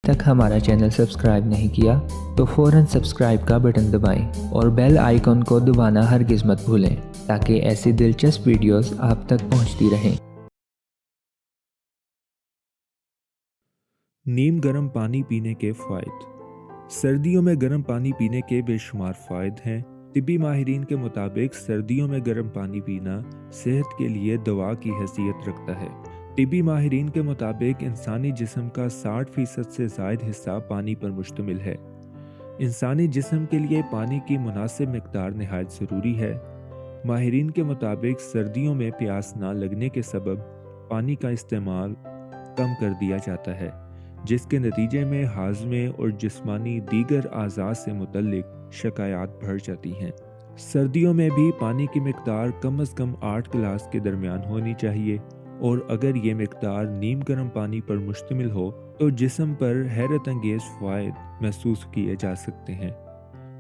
तक हमारा channel subscribe नहीं किया तो फ़ौरन सब्सक्राइब का बटन दबाएं और बेल आइकन को दबाना हरगिज़ मत भूलें ताकि ऐसी दिलचस्प वीडियोस आप तक पहुंचती रहें। नीम गर्म पानी पीने के फ़ायदे। सर्दियों में गर्म पानी पीने के बेशुमार फ़ायदे हैं। तिब्बी माहिरीन के मुताबिक सर्दियों में गर्म पानी पीना सेहत के लिए दवा की हैसियत रखता है। तिब्बी माहिरीन के मुताबिक इंसानी जिस्म का 60% से ज़ायद हिस्सा पानी पर मुश्तमिल है। इंसानी जिस्म के लिए पानी की मुनासिब मिक़दार निहायत ज़रूरी है। माहिरीन के मुताबिक सर्दियों में प्यास ना लगने के सबब पानी का इस्तेमाल कम कर दिया जाता है, जिसके नतीजे में हाज़मे और जिस्मानी दीगर आज़ा से मुतल्लिक शिकायत बढ़ जाती हैं। सर्दियों में भी पानी की मिक़दार कम अज़ कम 8 गिलास के दरमियान होनी चाहिए और अगर ये मिक़दार नीम गर्म पानी पर मुश्तमिल हो तो जिस्म पर हैरत अंगेज़ फ़वाइद महसूस किए जा सकते हैं।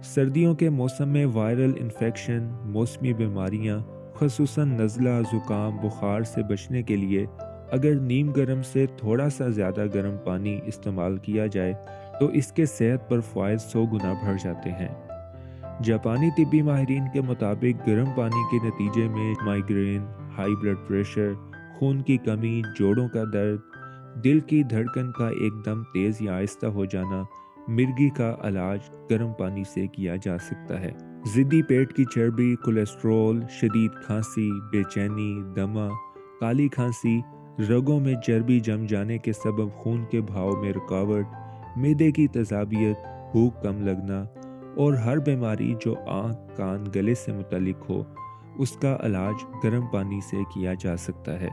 सर्दियों के मौसम में वायरल इन्फेक्शन, मौसमी बीमारियाँ, ख़ुसूसन नज़ला, ज़ुकाम, बुखार से बचने के लिए अगर नीम गर्म से थोड़ा सा ज़्यादा गर्म पानी इस्तेमाल किया जाए तो इसके सेहत पर फ़वाइद 100 गुना बढ़ जाते हैं। जापानी तिब्बी माहिरीन के मुताबिक गर्म पानी के नतीजे में माइग्रेन, हाई ब्लड प्रेशर, खून की कमी, जोड़ों का दर्द, दिल की धड़कन का एकदम तेज़ या आहिस्ता हो जाना, मिर्गी का इलाज गर्म पानी से किया जा सकता है। ज़िद्दी पेट की चर्बी, कोलेस्ट्रॉल, शदीद खांसी, बेचैनी, दमा, काली खांसी, रगों में चर्बी जम जाने के सबब खून के बहाव में रुकावट, मैदे की तेज़ाबियत, भूख कम लगना और हर बीमारी जो आँख, कान, गले से मुतल्लिक हो उसका इलाज गर्म पानी से किया जा सकता है।